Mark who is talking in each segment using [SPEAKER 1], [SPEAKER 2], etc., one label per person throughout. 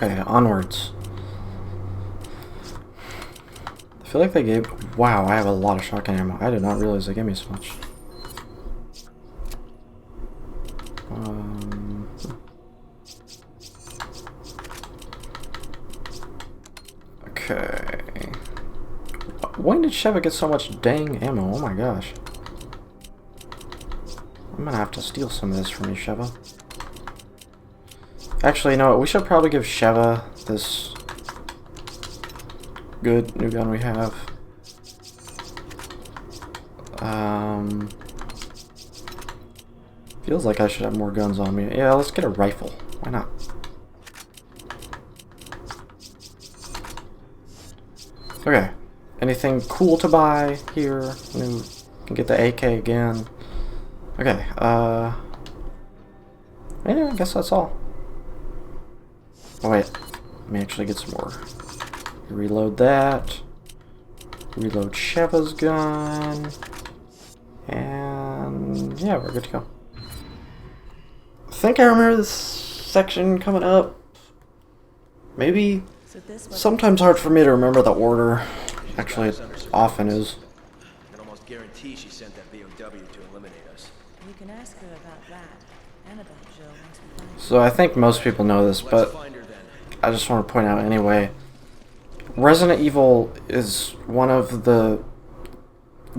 [SPEAKER 1] Okay, onwards. I feel like they gave... Wow, I have a lot of shotgun ammo. I did not realize they gave me so much. Okay. When did Sheva get so much dang ammo? Oh my gosh. I'm gonna have to steal some of this from you, Sheva. Actually, no, we should probably give Sheva this good new gun we have. Feels like I should have more guns on me. Yeah, let's get a rifle. Why not? Okay. Anything cool to buy here? New, can get the AK again. Okay, yeah, I guess that's all. Oh wait, let me actually get some more. Reload that. Reload Sheva's gun. And yeah, we're good to go. I think I remember this section coming up. Maybe. Sometimes hard for me to remember the order. Actually, it often is.
[SPEAKER 2] I can almost guarantee she sent that VOW to eliminate us.
[SPEAKER 3] You can ask her about that and about Joe once we find her.
[SPEAKER 1] So I think most people know this, but I just want to point out anyway. Resident Evil is one of the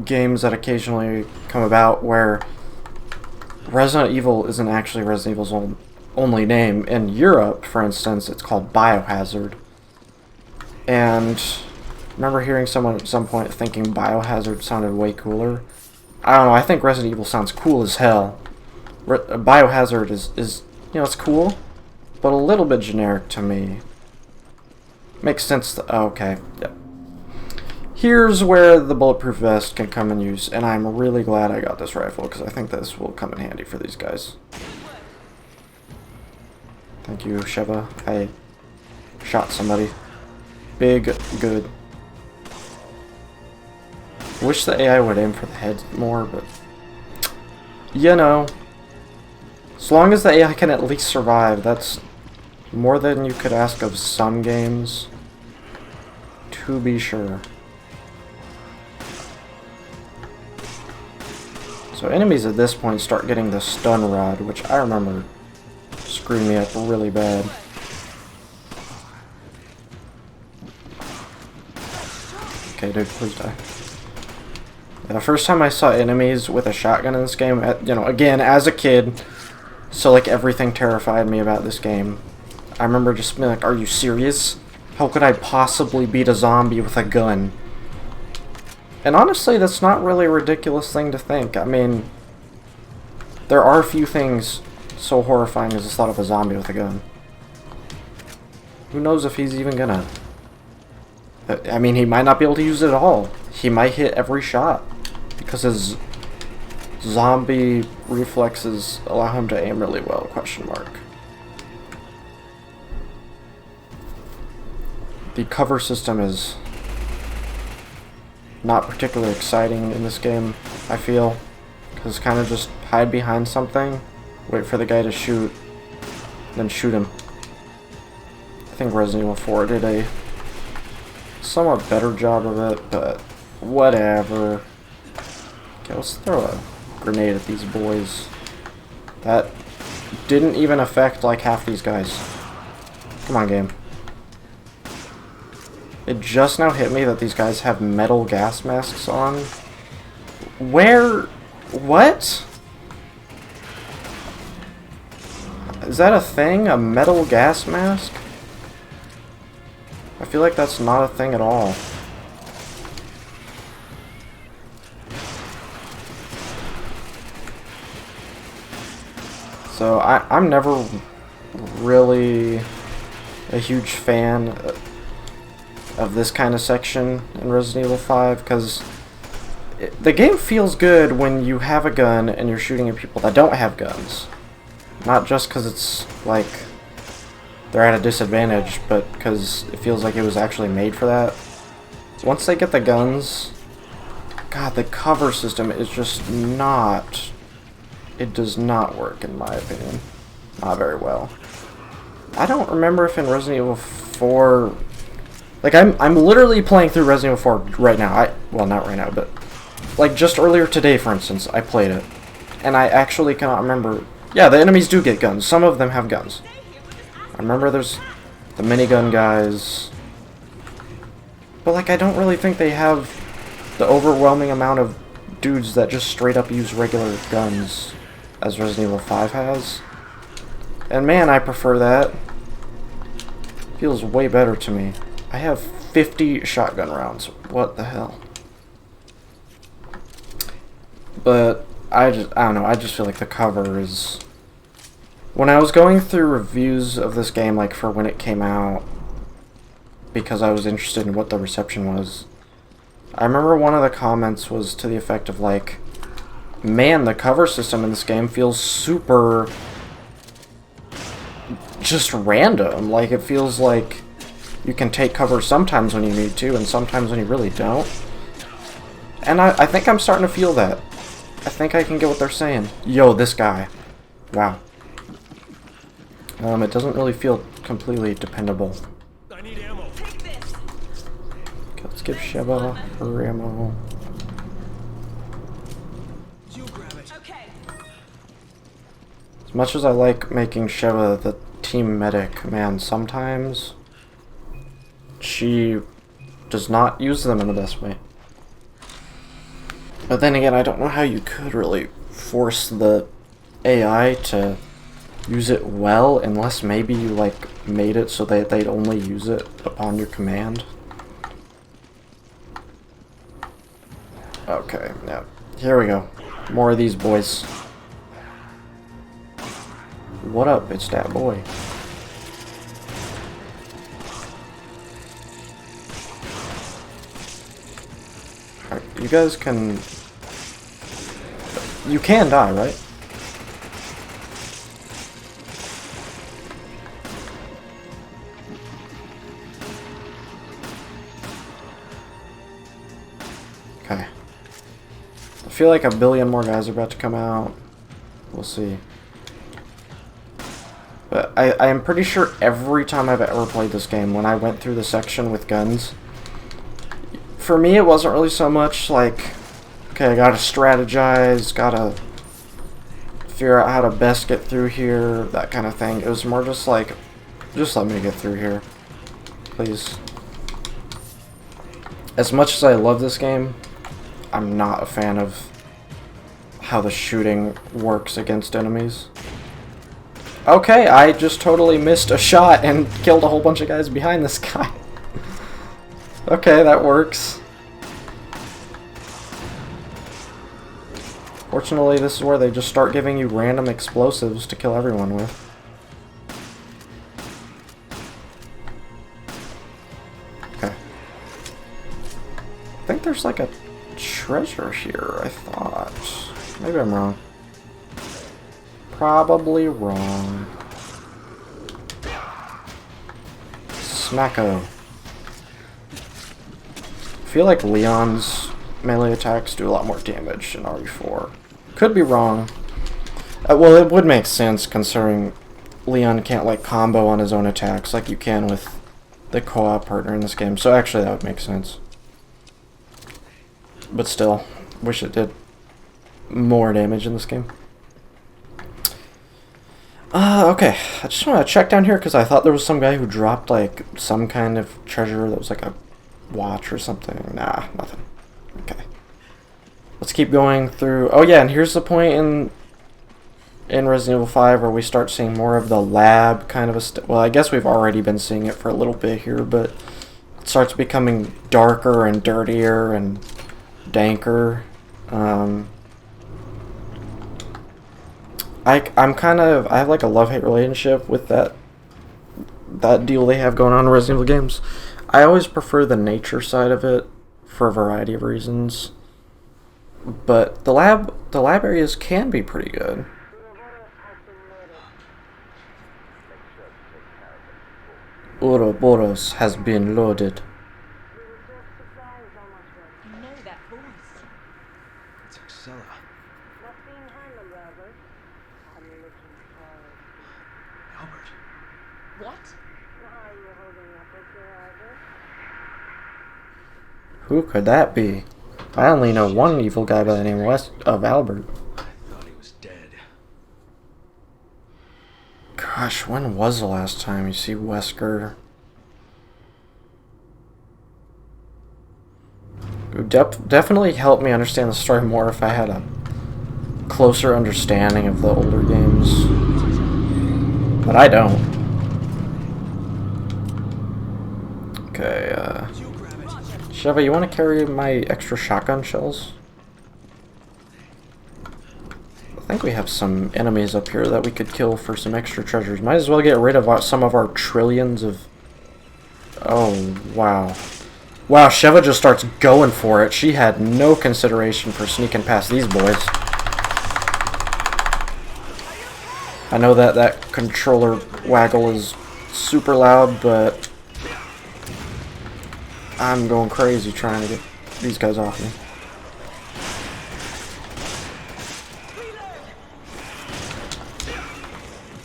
[SPEAKER 1] games that occasionally come about where Resident Evil isn't actually Resident Evil's only name. In Europe, for instance, it's called Biohazard. And I remember hearing someone at some point thinking Biohazard sounded way cooler. I don't know, I think Resident Evil sounds cool as hell. Biohazard is, you know, it's cool, but a little bit generic to me. Makes sense. Oh, okay, yep. Here's where the bulletproof vest can come in use, and I'm really glad I got this rifle, because I think this will come in handy for these guys. Thank you, Sheva. I shot somebody. Big good. Wish the AI would aim for the heads more, but you know, as long as the AI can at least survive, that's more than you could ask of some games, to be sure. So enemies at this point start getting the stun rod, which I remember screwed me up really bad. Okay, dude, please die. Yeah, the first time I saw enemies with a shotgun in this game, you know, again, as a kid, so like everything terrified me about this game. I remember just being like, are you serious? How could I possibly beat a zombie with a gun? And honestly, that's not really a ridiculous thing to think. I mean, there are few things so horrifying as the thought of a zombie with a gun. Who knows if he's even gonna... I mean, he might not be able to use it at all. He might hit every shot, because his zombie reflexes allow him to aim really well, question mark. The cover system is not particularly exciting in this game, I feel, because it's kind of just hide behind something, wait for the guy to shoot, then shoot him. I think Resident Evil 4 did a somewhat better job of it, but whatever. Okay, let's throw a grenade at these boys. That didn't even affect like half these guys. Come on, game. It just now hit me that these guys have metal gas masks on. Where? What? Is that a thing? A metal gas mask? I feel like that's not a thing at all. So I'm never really a huge fan of this kind of section in Resident Evil 5, because the game feels good when you have a gun and you're shooting at people that don't have guns. Not just because it's like they're at a disadvantage, but because it feels like it was actually made for that. Once they get the guns, God, the cover system is just not... It does not work, in my opinion. Not very well. I don't remember if in Resident Evil 4... Like, I'm literally playing through Resident Evil 4 right now. Well, not right now, but... Like, just earlier today, for instance, I played it. And I actually cannot remember... Yeah, the enemies do get guns. Some of them have guns. I remember there's the minigun guys. But, like, I don't really think they have the overwhelming amount of dudes that just straight up use regular guns as Resident Evil 5 has. And man, I prefer that. Feels way better to me. I have 50 shotgun rounds. What the hell? But I don't know, I just feel like the cover is... When I was going through reviews of this game, like for when it came out, because I was interested in what the reception was, I remember one of the comments was to the effect of like, man, the cover system in this game feels super... just random. Like, it feels like you can take cover sometimes when you need to, and sometimes when you really don't. And I think I'm starting to feel that. I think I can get what they're saying. Yo, this guy. Wow. It doesn't really feel completely dependable.
[SPEAKER 2] I need ammo.
[SPEAKER 3] Take this.
[SPEAKER 1] Okay, let's give Sheva her ammo.
[SPEAKER 2] You grab it.
[SPEAKER 3] Okay.
[SPEAKER 1] As much as I like making Sheva the team medic, man, sometimes she does not use them in the best way. But then again, I don't know how you could really force the AI to use it well, unless maybe you like made it so that they'd only use it upon your command. Okay, yeah, here we go. More of these boys. What up? It's that boy. Alright, you guys can... You can die, right? Okay. I feel like a billion more guys are about to come out. We'll see. But I am pretty sure every time I've ever played this game, when I went through the section with guns, for me it wasn't really so much like, okay, I gotta strategize, gotta figure out how to best get through here, that kind of thing. It was more just like, just let me get through here, please. As much as I love this game, I'm not a fan of how the shooting works against enemies. Okay, I just totally missed a shot and killed a whole bunch of guys behind this guy. Okay, that works. Fortunately, this is where they just start giving you random explosives to kill everyone with. Okay. I think there's like a treasure here, I thought. Maybe I'm wrong. Probably wrong. Smacko. I feel like Leon's melee attacks do a lot more damage in RE4. Could be wrong. Well, it would make sense considering Leon can't like combo on his own attacks like you can with the co-op partner in this game. So actually that would make sense. But still, wish it did more damage in this game. Okay. I just want to check down here because I thought there was some guy who dropped like some kind of treasure that was like a watch or something. Nah, nothing. Okay. Let's keep going through. Oh yeah, and here's the point in Resident Evil 5 where we start seeing more of the lab kind of a well, I guess we've already been seeing it for a little bit here, but it starts becoming darker and dirtier and danker. I have like a love-hate relationship with that deal they have going on in Resident Evil games. I always prefer the nature side of it for a variety of reasons. But the lab areas can be pretty good. Ouroboros has been loaded.
[SPEAKER 3] You know that voice.
[SPEAKER 2] It's Excella. Albert.
[SPEAKER 3] What?
[SPEAKER 1] Who could that be? I only know one evil guy by the name of Albert.
[SPEAKER 2] I thought he was dead.
[SPEAKER 1] Gosh, when was the last time you see Wesker? It would definitely help me understand the story more if I had a closer understanding of the older games. But I don't. Okay, Sheva, you want to carry my extra shotgun shells? I think we have some enemies up here that we could kill for some extra treasures. Might as well get rid of some of our trillions of... Oh, wow. Wow, Sheva just starts going for it. She had no consideration for sneaking past these boys. I know that that controller waggle is super loud, but I'm going crazy trying to get these guys off me.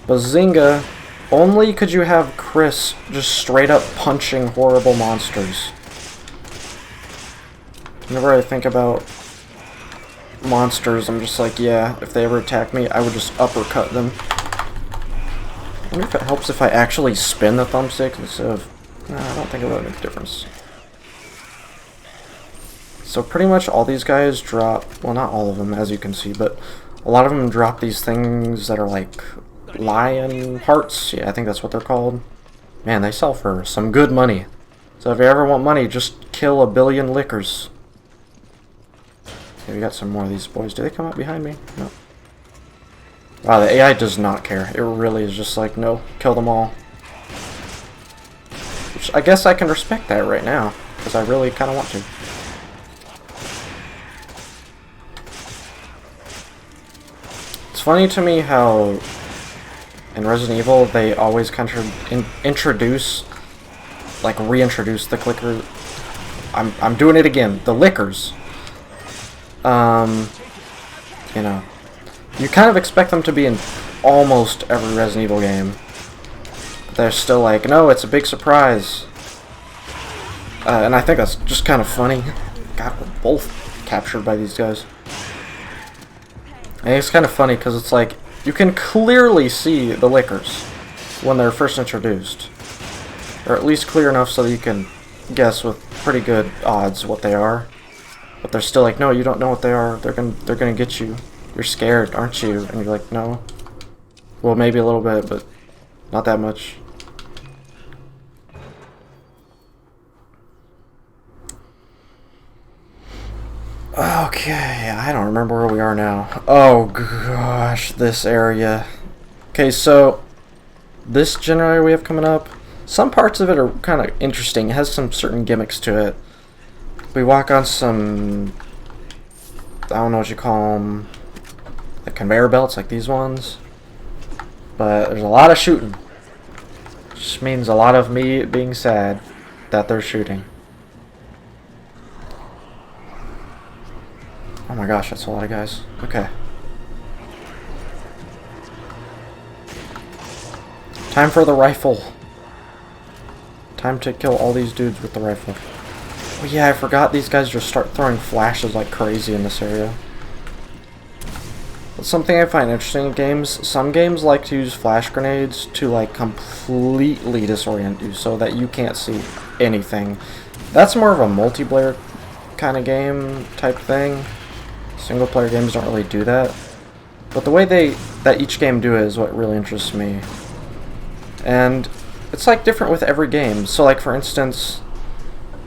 [SPEAKER 1] Bazinga! Only could you have Chris just straight up punching horrible monsters. Whenever I think about monsters, I'm just like, yeah, if they ever attack me, I would just uppercut them. I wonder if it helps if I actually spin the thumbstick instead of... Nah, I don't think it would make a difference. So pretty much all these guys drop... Well, not all of them, as you can see, but a lot of them drop these things that are like lion hearts. Yeah, I think that's what they're called. Man, they sell for some good money. So if you ever want money, just kill a billion lickers. Okay, we got some more of these boys. Do they come up behind me? No. Wow, the AI does not care. It really is just like, no, kill them all. Which I guess I can respect that right now, because I really kind of want to. It's funny to me how in Resident Evil they always kind of introduce, like reintroduce the clicker. I'm doing it again. The lickers. You know. You kind of expect them to be in almost every Resident Evil game. But they're still like, no, it's a big surprise. And I think that's just kind of funny. God, we're both captured by these guys. And it's kind of funny because it's like, you can clearly see the lickers when they're first introduced. Or at least clear enough so that you can guess with pretty good odds what they are. But they're still like, no, you don't know what they are. They're gonna get you. You're scared, aren't you? And you're like, no. Well, maybe a little bit, but not that much. Okay, I don't remember where we are now. Oh gosh, this area. Okay, so this generator we have coming up, some parts of it are kind of interesting. It has some certain gimmicks to it. We walk on some, I don't know what you call them, like conveyor belts, like these ones. But there's a lot of shooting. Which means a lot of me being sad that they're shooting. Oh my gosh, that's a lot of guys. Okay. Time for the rifle. Time to kill all these dudes with the rifle. Oh yeah, I forgot these guys just start throwing flashes like crazy in this area. That's something I find interesting in games. Some games like to use flash grenades to like completely disorient you so that you can't see anything. That's more of a multiplayer kind of game type thing. Single player games don't really do that. But the way that each game do it is what really interests me. And it's like different with every game. So like for instance,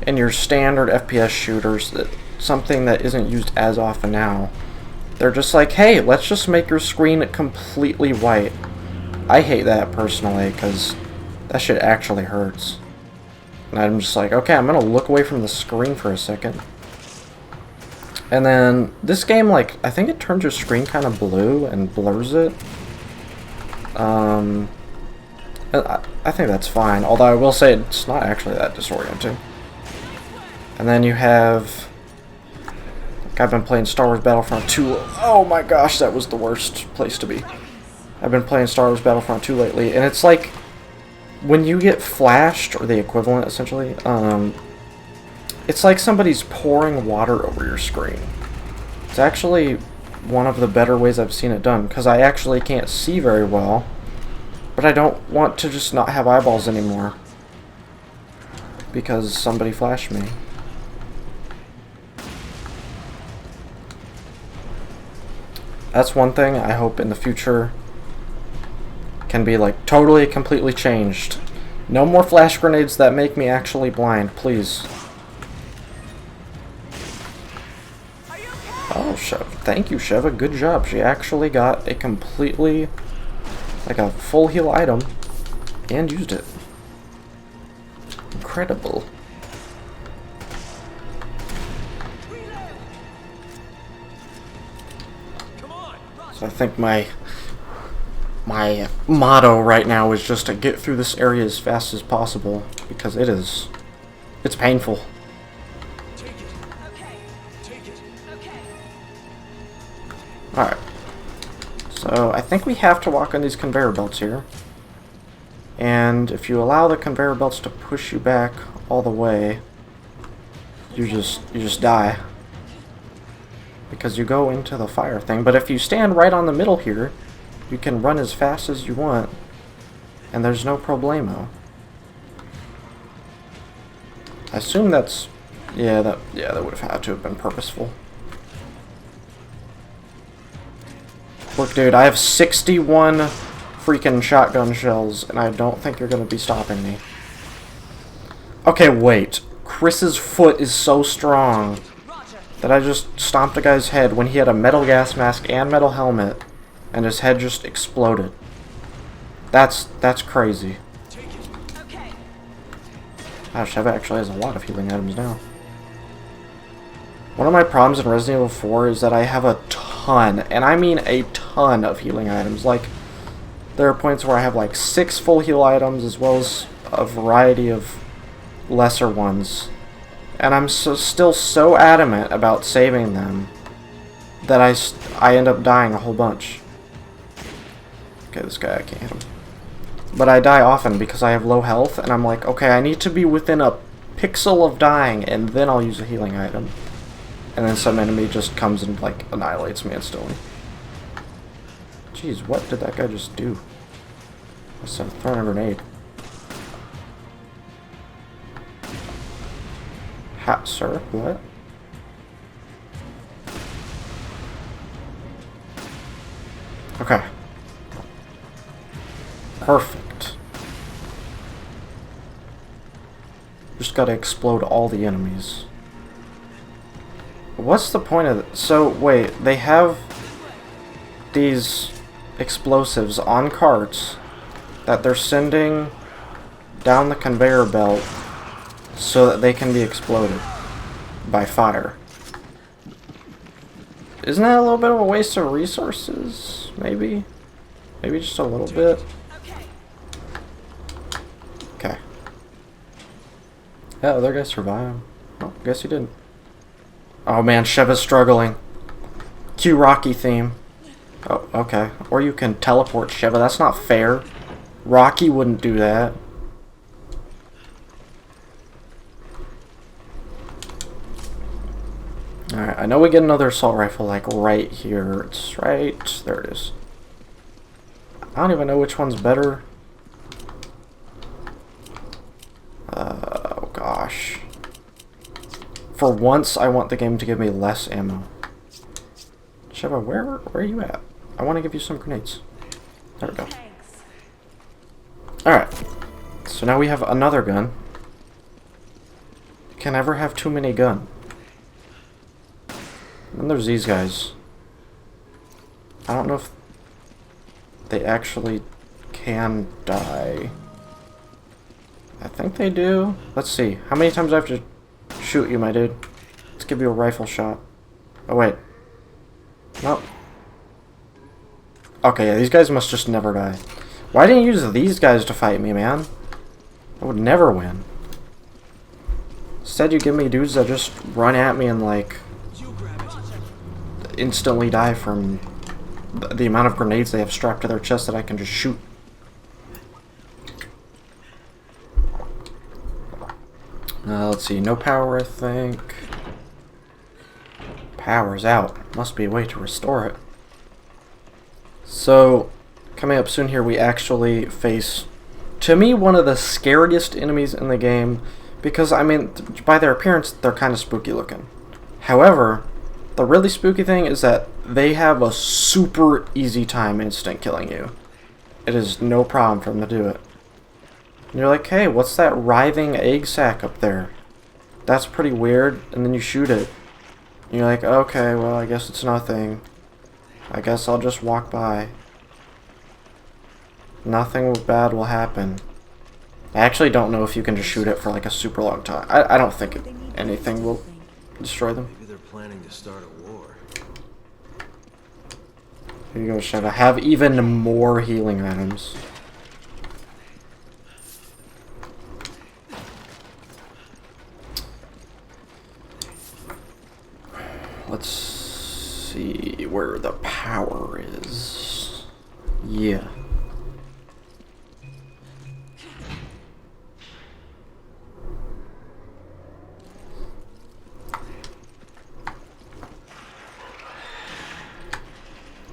[SPEAKER 1] in your standard FPS shooters, something that isn't used as often now, they're just like, hey, let's just make your screen completely white. I hate that personally, because that shit actually hurts. And I'm just like, okay, I'm gonna look away from the screen for a second. And then, this game, like, I think it turns your screen kind of blue and blurs it. I think that's fine, although I will say it's not actually that disorienting. And then you have... I've been playing Star Wars Battlefront 2. Oh my gosh, that was the worst place to be. I've been playing Star Wars Battlefront 2 lately, and it's like when you get flashed, or the equivalent essentially, it's like somebody's pouring water over your screen. It's actually one of the better ways I've seen it done, because I actually can't see very well, but I don't want to just not have eyeballs anymore because somebody flashed me. That's one thing I hope in the future can be like totally, completely changed. No more flash grenades that make me actually blind, please. Oh, thank you, Sheva. Good job. She actually got a completely, like a full heal item and used it. Incredible. So I think my motto right now is just to get through this area as fast as possible, because it's painful. Alright. So I think we have to walk on these conveyor belts here. And if you allow the conveyor belts to push you back all the way, you just die. Because you go into the fire thing. But if you stand right on the middle here, you can run as fast as you want, and there's no problemo. I assume that's... yeah, that would have had to have been purposeful. Look, dude, I have 61 freaking shotgun shells, and I don't think you're going to be stopping me. Okay, wait. Chris's foot is so strong that I just stomped a guy's head when he had a metal gas mask and metal helmet, and his head just exploded. That's crazy. Wow, Sheva actually has a lot of healing items now. One of my problems in Resident Evil 4 is that I have a ton, and I mean a ton of healing items. Like, there are points where I have like 6 full heal items as well as a variety of lesser ones. And I'm still so adamant about saving them that I end up dying a whole bunch. Okay, this guy, I can't hit him. But I die often because I have low health, and I'm like, okay, I need to be within a pixel of dying, and then I'll use a healing item. And then some enemy just comes and, like, annihilates me instantly. Jeez, what did that guy just do? I must have thrown a grenade. Ha, sir? What? Okay. Perfect. Just gotta explode all the enemies. What's the point of it? So, wait, they have these explosives on carts that they're sending down the conveyor belt so that they can be exploded by fire. Isn't that a little bit of a waste of resources? Maybe? Maybe just a little bit? Okay. Yeah, other guy survived. Oh, guess he didn't. Oh man, Sheva's struggling. Cue Rocky theme. Oh, okay. Or you can teleport Sheva. That's not fair. Rocky wouldn't do that. Alright, I know we get another assault rifle, like, right here. It's right... there it is. I don't even know which one's better. Oh, gosh. For once, I want the game to give me less ammo. Sheva, where are you at? I want to give you some grenades. There we go. Alright. So now we have another gun. Can never have too many gun. And there's these guys. I don't know if they actually can die. I think they do. Let's see. How many times do I have to shoot you, my dude? Let's give you a rifle shot. Oh, wait. Nope. Okay, yeah, these guys must just never die. Why didn't you use these guys to fight me, man? I would never win. Instead, you give me dudes that just run at me and, like, instantly die from the amount of grenades they have strapped to their chest that I can just shoot. let's see. No power, I think. Power's out. Must be a way to restore it. So, coming up soon here, we actually face, to me, one of the scariest enemies in the game. Because, I mean, by their appearance, they're kind of spooky looking. However, the really spooky thing is that they have a super easy time instant killing you. It is no problem for them to do it. And you're like, hey, what's that writhing egg sac up there? That's pretty weird. And then you shoot it. And you're like, okay, well, I guess it's nothing. I guess I'll just walk by. Nothing bad will happen. I actually don't know if you can just shoot it for like a super long time. I don't think anything will destroy them.
[SPEAKER 2] Maybe they're planning to start a war.
[SPEAKER 1] Here you go, Sheva. Have even more healing items. Let's see where the power is. Yeah.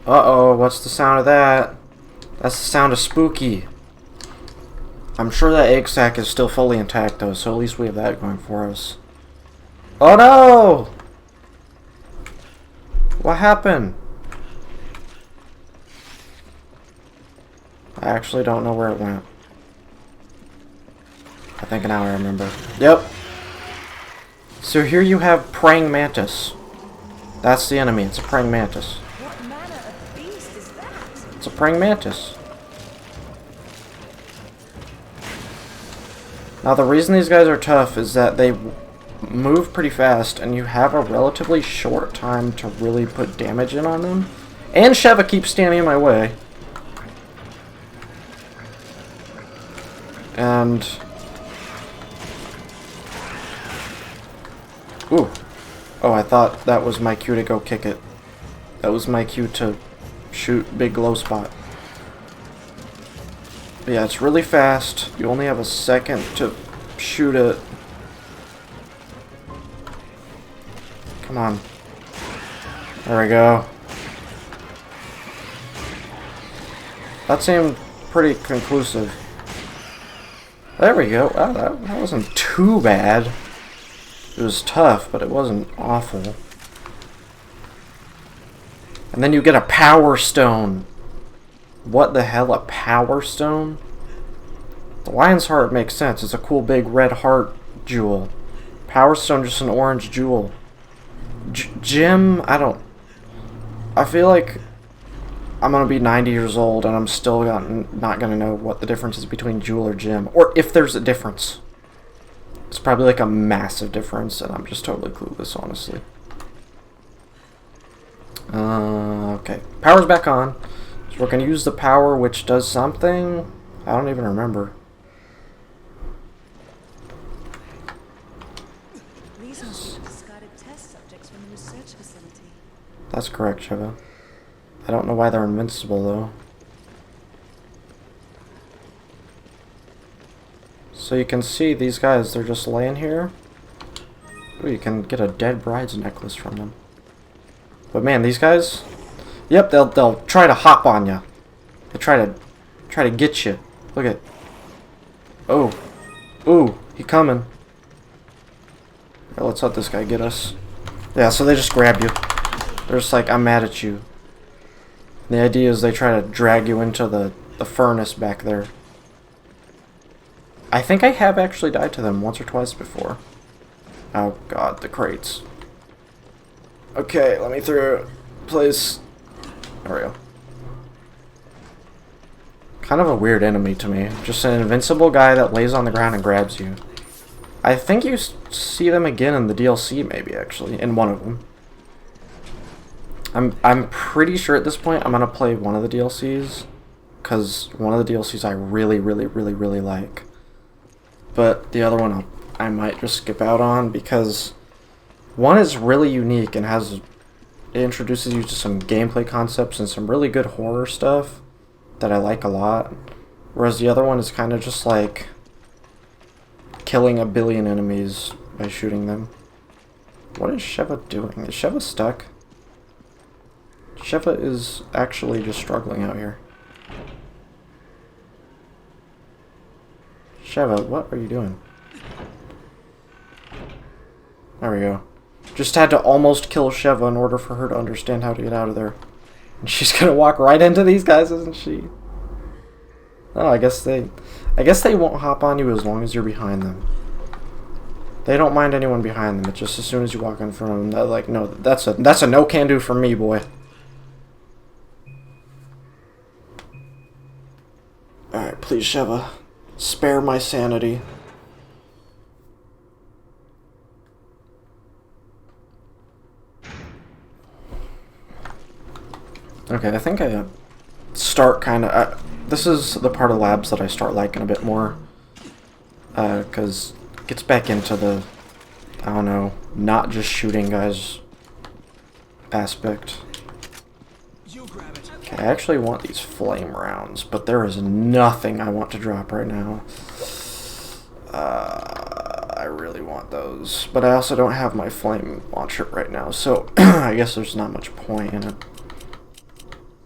[SPEAKER 1] Uh-oh, what's the sound of that? That's the sound of spooky. I'm sure that egg sac is still fully intact though, so at least we have that going for us. Oh no! What happened? I actually don't know where it went. I think now I remember. Yep. So here you have praying mantis. That's the enemy. It's a praying mantis.
[SPEAKER 3] What manner of beast is that?
[SPEAKER 1] It's a praying mantis. Now the reason these guys are tough is that they move pretty fast and you have a relatively short time to really put damage in on them. And Sheva keeps standing in my way. And... ooh. Oh, I thought that was my cue to go kick it. That was my cue to shoot big glow spot. But yeah, it's really fast. You only have a second to shoot it. Come on. There we go. That seemed pretty conclusive. There we go. Wow, that wasn't too bad. It was tough, but it wasn't awful. And then you get a power stone. What the hell, a power stone? The lion's heart makes sense. It's a cool big red heart jewel. Power stone, just an orange jewel. Gem, I feel like I'm gonna be 90 years old and I'm still not gonna know what the difference is between jewel or gem. Or if there's a difference. It's probably like a massive difference and I'm just totally clueless, honestly. Okay. Power's back on. So we're gonna use the power which does something. I don't even remember.
[SPEAKER 3] These must be discarded test subjects from the research facility.
[SPEAKER 1] That's correct, Sheva. I don't know why they're invincible, though. So you can see these guys, they're just laying here. Ooh, you can get a dead bride's necklace from them. But man, these guys... yep, they'll try to hop on you. They try to get you. Look at... oh. Ooh, he coming. Well, let's let this guy get us. Yeah, so they just grab you. They're just like, I'm mad at you. And the idea is they try to drag you into the furnace back there. I think I have actually died to them once or twice before. Oh god, the crates. Okay, let me through. Please. There we go. Kind of a weird enemy to me. Just an invincible guy that lays on the ground and grabs you. I think you see them again in the DLC, maybe, actually. In one of them. I'm pretty sure at this point I'm gonna play one of the DLCs. Because one of the DLCs I really like. But the other one I might just skip out on because one is really unique and it introduces you to some gameplay concepts and some really good horror stuff that I like a lot. Whereas the other one is kind of just like killing a billion enemies by shooting them. What is Sheva doing? Is Sheva stuck? Sheva is actually just struggling out here. Sheva, what are you doing? There we go. Just had to almost kill Sheva in order for her to understand how to get out of there. And she's gonna walk right into these guys, isn't she? Oh, I guess they won't hop on you as long as you're behind them. They don't mind anyone behind them. It's just as soon as you walk in front of them, they're like, no, that's a no can do for me, boy. Alright, please, Sheva. Spare my sanity. Okay, I think I start kind of... this is the part of labs that I start liking a bit more. Because it gets back into the, I don't know, not just shooting guys aspect. Okay, I actually want these flame rounds, but there is nothing I want to drop right now. I really want those. But I also don't have my flame launcher right now, so I guess there's not much point in it.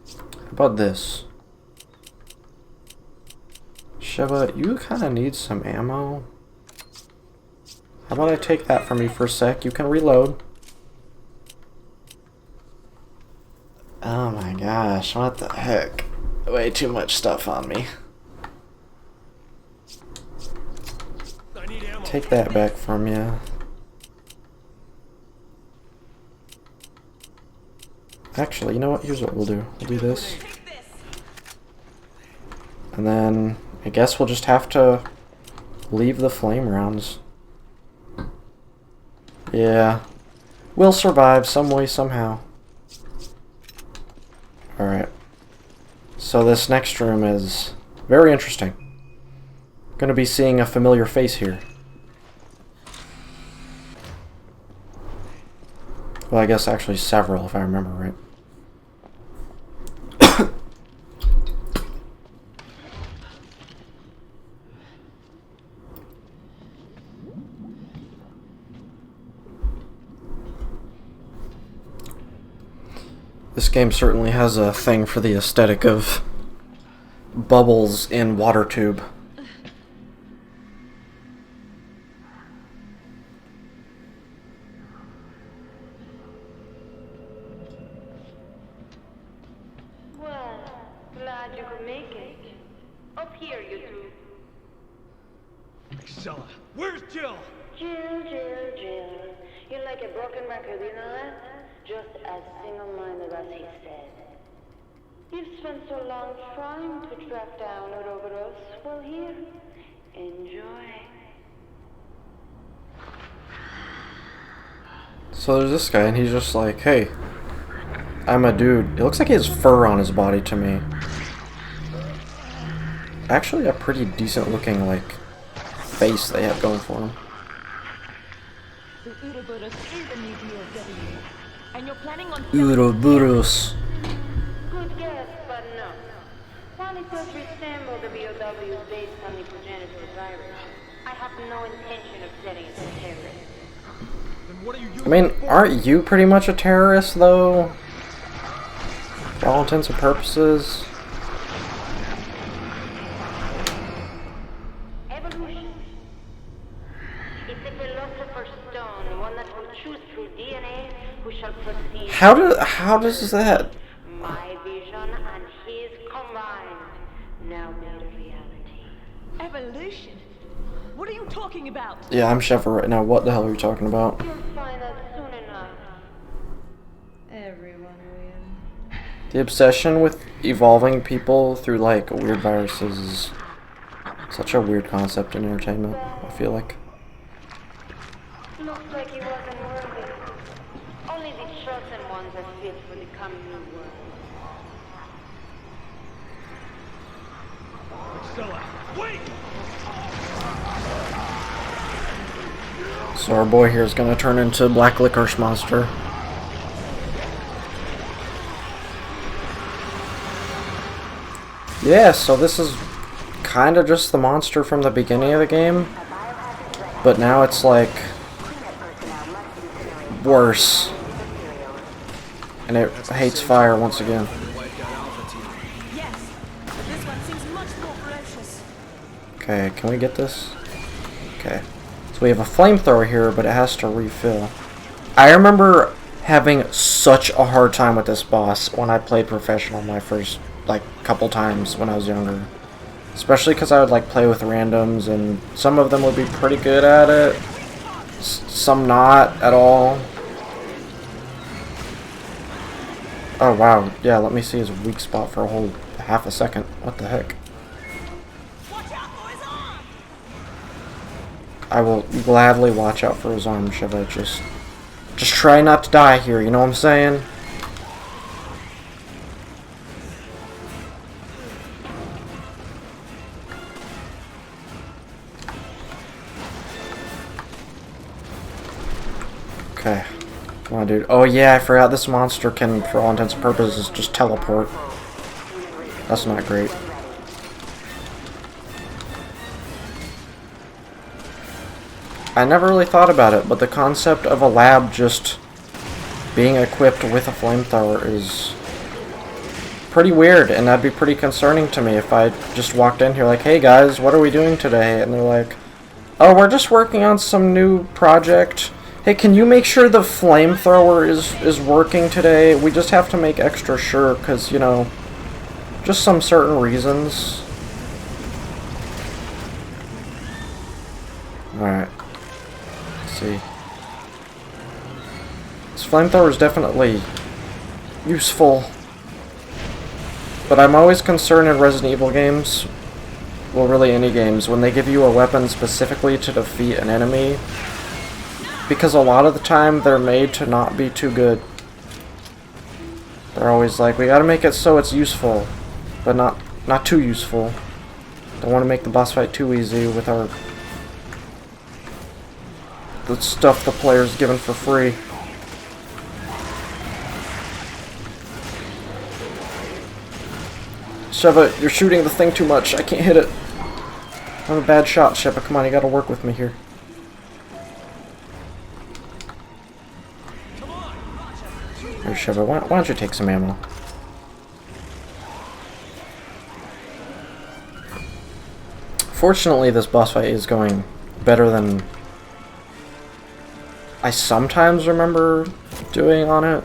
[SPEAKER 1] How about this? Sheva, you kind of need some ammo. How about I take that from you for a sec? You can reload. Oh my gosh, what the heck? Way too much stuff on me. Take that back from you. Actually, you know what? Here's what we'll do. We'll do this. And then I guess we'll just have to leave the flame rounds. Yeah. We'll survive some way, somehow. Alright. So this next room is very interesting. Gonna be seeing a familiar face here. Well, I guess actually several, if I remember right. This game certainly has a thing for the aesthetic of bubbles in water tube.
[SPEAKER 4] Well, glad you could make it. Up here, you two.
[SPEAKER 2] Excella, where's Jill?
[SPEAKER 4] Jill, Jill, Jill. You're like a broken record, you know that? Just as single-minded as he said. You've spent so long trying to track down Ouroboros. Well, here, enjoy.
[SPEAKER 1] So there's this guy, and he's just like, hey, I'm a dude. It looks like he has fur on his body to me. Actually, a pretty decent looking, like, face they have going for him.
[SPEAKER 5] The Ouroboros is a new DOW, and you're planning on...
[SPEAKER 1] Ouroboros.
[SPEAKER 4] Good guess, but no. While it does resemble the BOW based on the progenitor virus, I have no intention of setting it to terrorists.
[SPEAKER 2] Then what are you doing?
[SPEAKER 1] I mean, aren't you pretty much a terrorist, though? For all intents and purposes.
[SPEAKER 4] Evolution. It's a philosopher's stone, one that will choose through DNA who shall proceed.
[SPEAKER 1] How does that?
[SPEAKER 4] My vision and his combined, now made a reality.
[SPEAKER 5] Evolution? What are you talking about?
[SPEAKER 1] Yeah, I'm Sheva right now. What the hell are you talking about?
[SPEAKER 4] You'll find out soon enough.
[SPEAKER 3] Everyone will.
[SPEAKER 1] The obsession with evolving people through, like, weird viruses is such a weird concept in entertainment, I feel like.
[SPEAKER 4] Looks like he wasn't worthy. Only the chosen ones are fit for the coming new world.
[SPEAKER 2] Excella, wait!
[SPEAKER 1] So our boy here is gonna turn into Black Licorice Monster. Yeah, so this is kind of just the monster from the beginning of the game, but now it's like worse. And it hates fire once again.
[SPEAKER 3] Yes, but this one seems much more ferocious.
[SPEAKER 1] Okay, can we get this? Okay. So we have a flamethrower here, but it has to refill. I remember having such a hard time with this boss when I played professional my first, like, couple times when I was younger. Especially because I would, like, play with randoms, and some of them would be pretty good at it. Some not at all. Oh, wow. Yeah, let me see his weak spot for a whole half a second. What the heck? I will gladly watch out for his arm, Shiva. Just try not to die here, you know what I'm saying? Okay. Come on, dude. Oh, yeah, I forgot this monster can, for all intents and purposes, just teleport. That's not great. I never really thought about it, but the concept of a lab just being equipped with a flamethrower is pretty weird, and that'd be pretty concerning to me if I just walked in here like, hey guys, what are we doing today? And they're like, oh, we're just working on some new project. Hey, can you make sure the flamethrower is working today? We just have to make extra sure, because, you know, just some certain reasons. Alright. See. This flamethrower is definitely useful, but I'm always concerned in Resident Evil games, well really any games, when they give you a weapon specifically to defeat an enemy, because a lot of the time they're made to not be too good. They're always like, we gotta make it so it's useful, but not too useful. Don't want to make the boss fight too easy with the stuff the player's given for free. Sheva, you're shooting the thing too much. I can't hit it. I'm a bad shot, Sheva. Come on, you gotta work with me here. Here, Sheva, why don't you take some ammo? Fortunately, this boss fight is going better than I sometimes remember doing on it.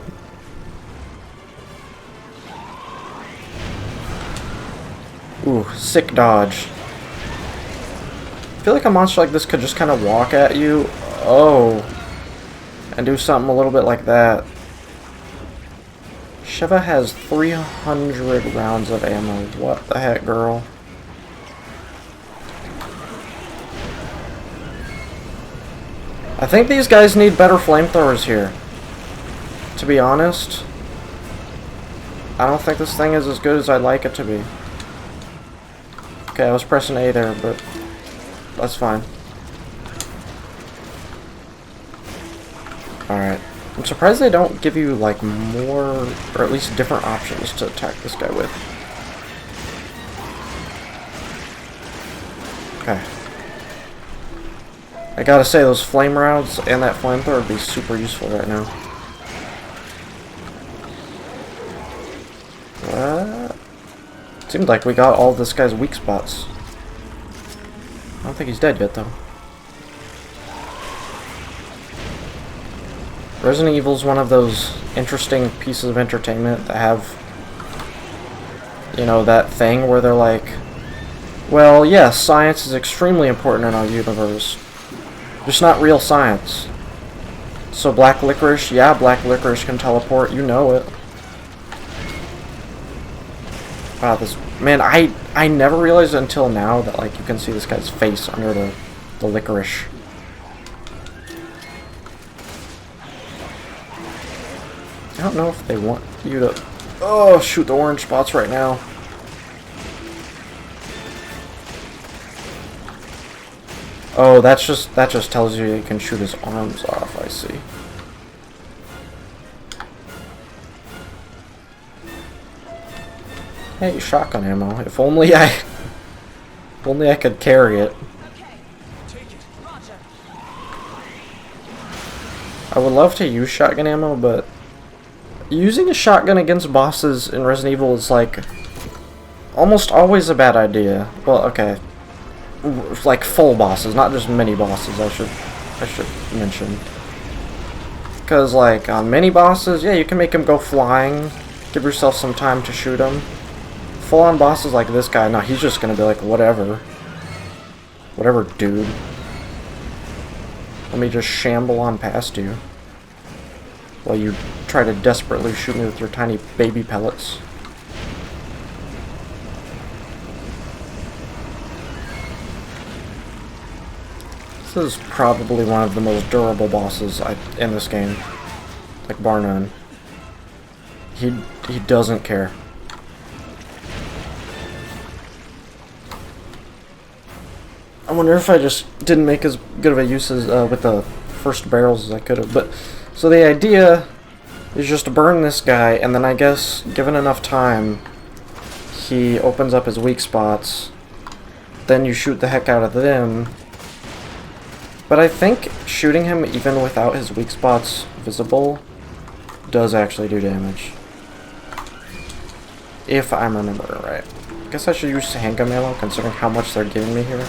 [SPEAKER 1] Ooh, sick dodge. I feel like a monster like this could just kind of walk at you. Oh. And do something a little bit like that. Shiva has 300 rounds of ammo. What the heck, girl? I think these guys need better flamethrowers here. To be honest. I don't think this thing is as good as I'd like it to be. Okay, I was pressing A there, but that's fine. Alright. I'm surprised they don't give you, like, more, or at least different options to attack this guy with. Okay. I gotta say, those flame rounds and that flamethrower would be super useful right now. What? Seemed like we got all this guy's weak spots. I don't think he's dead yet, though. Resident Evil is one of those interesting pieces of entertainment that have, you know, that thing where they're like, well, yes, science is extremely important in our universe. Just not real science. So black licorice, yeah, black licorice can teleport, you know it. Wow, this, man, I never realized until now that, like, you can see this guy's face under the licorice. I don't know if they want you to, oh, shoot the orange spots right now. Oh, that just tells you he can shoot his arms off, I see. Hey, shotgun ammo. If only I could carry it. I would love to use shotgun ammo, but using a shotgun against bosses in Resident Evil is like almost always a bad idea. Well, okay, like full bosses, not just mini bosses. I should mention, because like on mini bosses, yeah, you can make them go flying, give yourself some time to shoot them. Full on bosses like this guy, no, he's just gonna be like whatever, dude. Let me just shamble on past you while you try to desperately shoot me with your tiny baby pellets. This is probably one of the most durable bosses in this game, like bar none. He doesn't care. I wonder if I just didn't make as good of a use as, with the first barrels as I could have. But so the idea is just to burn this guy, and then I guess given enough time, he opens up his weak spots. Then you shoot the heck out of them. But I think shooting him even without his weak spots visible does actually do damage, if I'm remembering right. I guess I should use handgun ammo considering how much they're giving me here.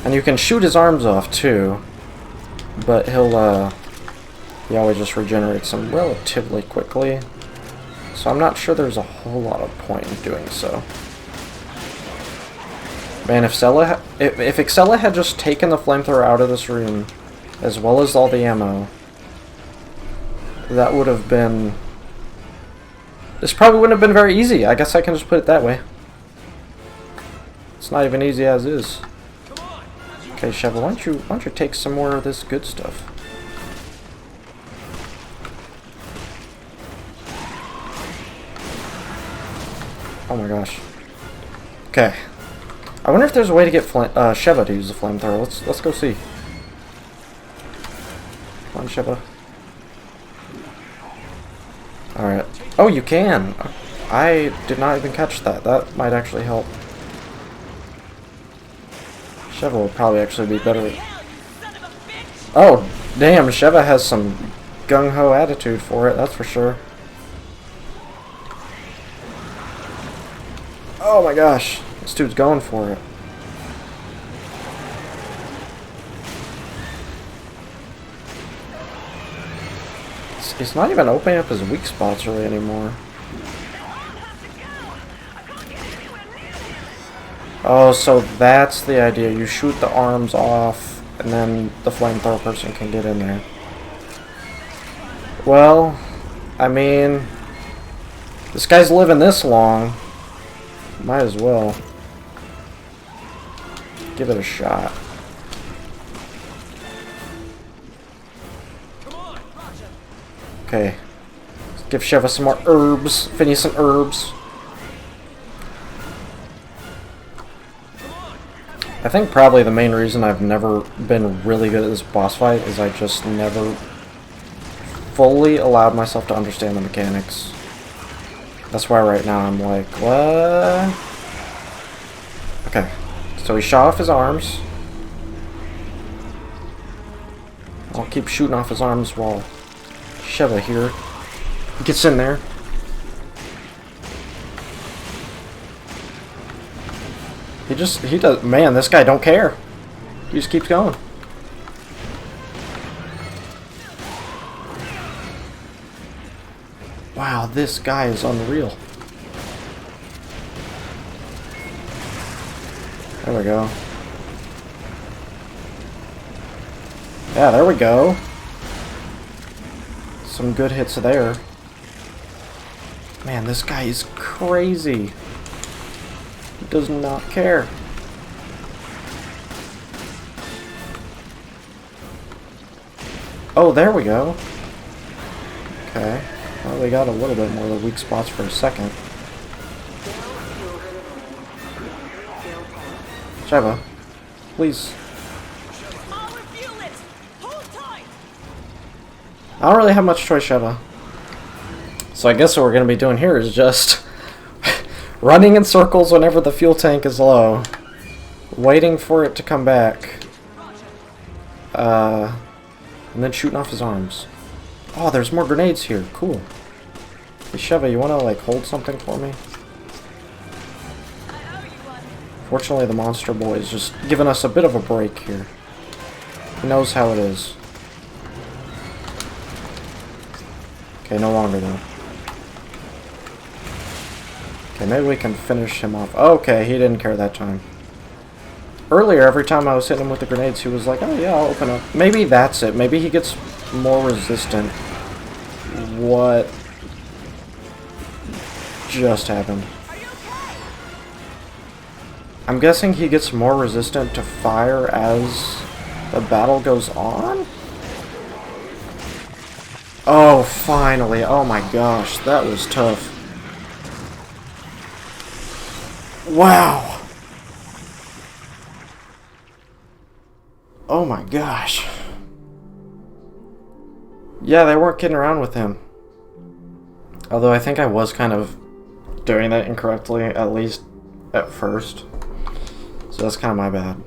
[SPEAKER 1] And you can shoot his arms off too, but he always just regenerates them relatively quickly, so I'm not sure there's a whole lot of point in doing so. Man, if Excella had just taken the flamethrower out of this room, as well as all the ammo, that would have been... This probably wouldn't have been very easy. I guess I can just put it that way. It's not even easy as is. Okay, Sheva, why don't you take some more of this good stuff? Oh my gosh. Okay. I wonder if there's a way to get Sheva to use the flamethrower. Let's go see. Come on, Sheva. Alright. Oh, you can! I did not even catch that. That might actually help. Sheva will probably actually be better. Oh, damn, Sheva has some gung-ho attitude for it, that's for sure. Oh my gosh, this dude's going for it. He's not even opening up his weak spots really anymore. Oh, so that's the idea. You shoot the arms off, and then the flamethrower person can get in there. Well, I mean, this guy's living this long. Might as well give it a shot. Okay, let's give Sheva some more herbs. Finish some herbs. I think probably the main reason I've never been really good at this boss fight is I just never fully allowed myself to understand the mechanics. That's why right now I'm like, what? Okay, so he shot off his arms. I'll keep shooting off his arms while Sheva here gets in there. He does, man, this guy don't care. He just keeps going. Wow, this guy is unreal. There we go. Yeah, there we go. Some good hits there. Man, this guy is crazy. He does not care. Oh, there we go. Okay. Well, we got a little bit more of the weak spots for a second. Sheva, please. I don't really have much choice, Sheva. So I guess what we're going to be doing here is just running in circles whenever the fuel tank is low. waiting for it to come back. And then shooting off his arms. Oh, there's more grenades here. Cool. Hey, Sheva, you wanna, like, hold something for me? Fortunately, the monster boy is just giving us a bit of a break here. He knows how it is. Okay, no longer, though. Okay, maybe we can finish him off. Okay, he didn't care that time. Earlier, every time I was hitting him with the grenades, he was like, oh yeah, I'll open up. Maybe that's it. Maybe he gets more resistant. What just happened? I'm guessing he gets more resistant to fire as the battle goes on? Oh, finally. Oh my gosh, that was tough. Wow. Oh my gosh. Yeah, they weren't kidding around with him. Although I think I was kind of doing that incorrectly, at least at first. So that's kind of my bad.